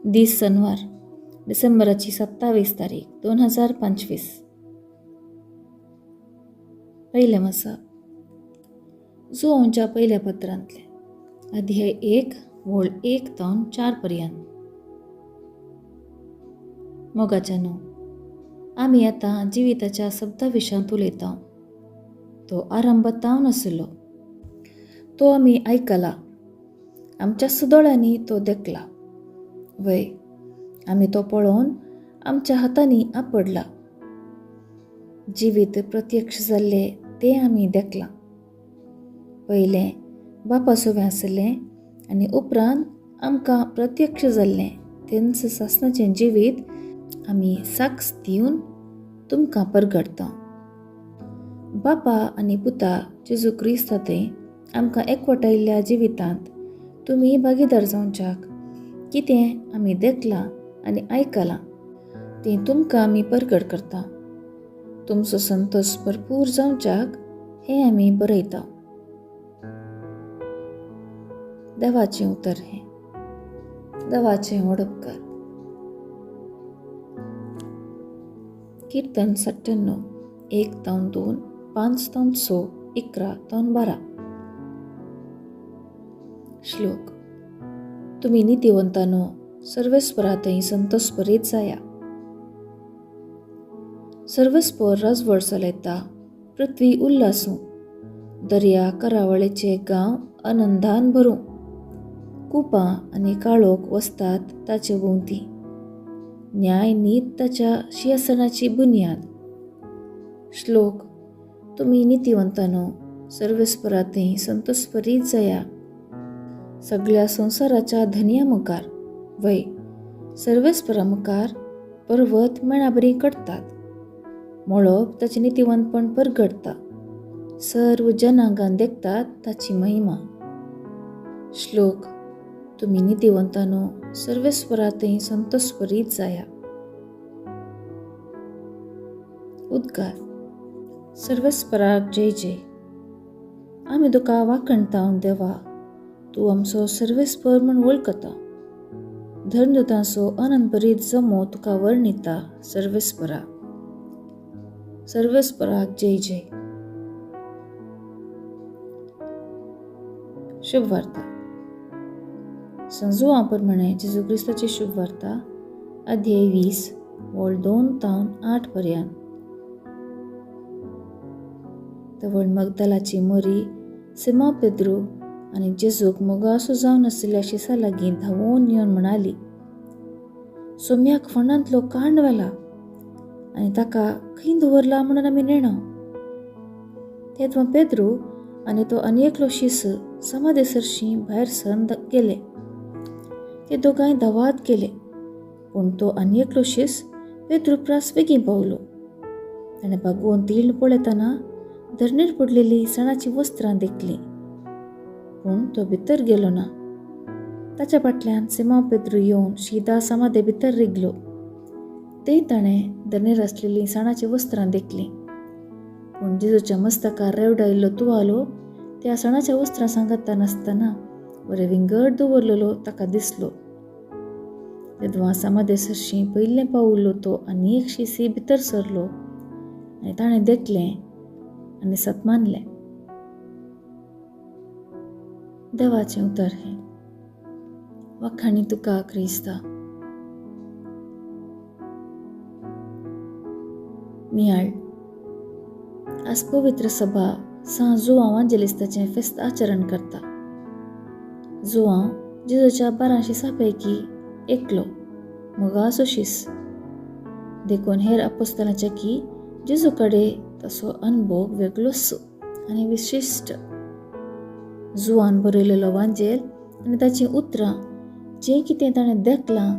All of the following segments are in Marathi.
दीस शनिवार, डिसेंबराची 27 तारीख 2025. पहिले मसा जुआंच्या पहिल्या पत्रांतले अध्याय 1 वळ 1 ते 4 पर्यंत. मोगाच्यानो, आम्ही आता जिविताच्या शब्दाविशयांत उलयता. तो आरंभातावन आसलो, तो आम्ही ऐकला, आमच्या सुदोळ्यांनी तो देखला. वय, आम्ही तो पळोवन आमच्या हातांनी आपडला. जिवीत प्रत्यक्ष जाल्ले ते आम्ही देखला. पहिले बापा सोबे आसलें आनी उपरांत आमकां प्रत्यक्ष जाल्लें तेंच सासणाचें जिवीत आमी साक्ष दिवन तुमकां परगडता. बापा आनी पुता जेजू क्रिस्तांतय आमकां एकवटायिल्ल्या जिवितांत तुमी भागीदार जावच्याक कितें आमी देखला आनी आयकलां तें तुमकां आमी परगट करता. तुमचो संतोष भरपूर जावच्याक हें आमी बरयता. देवाचें उतर हें. देवाचें ओडपकार. कीर्तन 97 1 ते 2 5 ते 6 11 ते 12. श्लोक. तुम्ही नीतिवंतांनो सर्वेस्परांतय संतोष भरीत जाया. सर्वेस्पर राजवड चलयता, पृथ्वी उल्हासूं, दर्या करावळेचे गांव आनंदान भरूं, कुपां आनी काळोख वसतात ताचे भोंवती. न्याय नीत ताच्या सिंहासनाची बुन्याद. श्लोक. तुम्ही नीतिवंतांनो सर्वेस्परांतय संतोष भरीत जाया. सगळ्या संसाराच्या धन्या मुखार, वय, सर्वेस्परा मुखार पर्वत मेणाबरी कडतात. मळब ताचे नीतिवंतपण परगडता. सर्व जनांगां देखतात ताची महिमा. श्लोक. तुम्ही नीतिवंतांनो सर्वेस्परांतय संतोष भरीत जाया. उद्गार. सर्वेस्पराक जय जय. आमी तुका वाखणता देवा. तूं आमचो सर्वेस्पर म्हूण वळखता. धर्मदूतांचो आनंद भरीत जमो तुका वर्णिता. सर्वेस्परा. सर्वेस्पराक जय जय. शुभ वार्ता. संजुआ प्रमाणे जेजू क्रिस्ताची शुभ वार्ता अध्याय 20 वळ 2 ते 8 पर्यंत. तवळ मगदलाची मरी, सिमा पेद्रू आनी जेजूक मोगासो जावन आशिल्ल्या शिसा लागीं धांवून येवन म्हणाली, सोम्याक फोंडांतलो कांड व्हेला आनी ताका खंय दवरला म्हणून आमी नेणो. तेदवा पेद्रू आनी तो आनी एकलो शिस समाधी सरशीं भायर सरून गेले. ते दोगांय धांवात गेले, पूण तो आनी एकलो शिस पेद्रू प्रास बेगीन पावलो. ताणें भागोवन तिळण पळयतना धरणीर पडलेली सणाची वस्त्रां देखली, पूण तो भितर गेलो ना. ताच्या फाटल्यान सिमा पेद्रू येवन शिदा समाधी भितर रिगलो. थंय ताणें धरणीर आसलेलीं सणाची वस्त्रां देखलीं, पूण जेजूच्या मस्तकार रेवडायिल्लो तुवालो त्या सणाच्या वस्त्रां सांगता नासतना बरें विंगड दवरलेलो ताका दिसलो. तेदवा समाधी सरशीं पयलें पावुल्लो तो आनी एक शिसी भितर सरलो आनी ताणें देखलें आनी सत मानलें. देवाचें उतर हें. वाखाणी तुका क्रिस्ता. नियाळ. आज पवित्र सभा जुआंव इवांजेलिस्ताचें फेस्त आचरण करता. जुआंव जेजूच्या 12 शिसां पैकी एकलो मोगासो शिस. देखून हेर आपोस्तलांच्या की जेजू कडेन तसो अनुभव वेगळोच आनी विशिश्ट. जुआन बरयलेलो इवांजेल आनी ताचीं उतरां, जें कितें ताणें देखलां,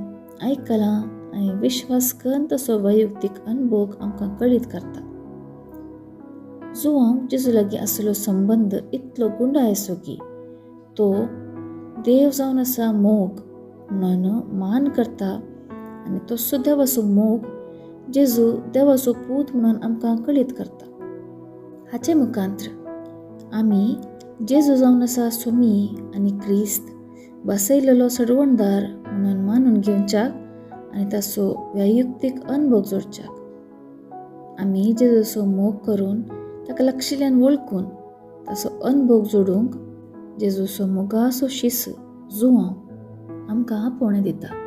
आयकलां आनी विश्वास करून तसो वैयक्तीक अनुभव आमकां कळीत करता. जुआंव जेजू लागीं आसलो संबंद इतलो गुंडाळ आसो की तो देव जावन आसा मोग म्हणून मान करता आनी तसो देवाचो मोग जेजू देवाचो पूत म्हणून आमकां कळीत करता. हाचे मुखांत्र आमी जेजू जावन आसा सोमी आनी क्रिस्त बसयलेलो सडवणदार म्हणून मानून घेवच्याक आनी ताचो वैयक्तीक अनुभव जोडच्याक। आमी जेजूचो मोग करून ताका लागशिल्ल्यान वळखून ताचो अनुभव जोडूंक जेजूचो मोगाचो शीस जुवांव आमकां आपोवणें दिता।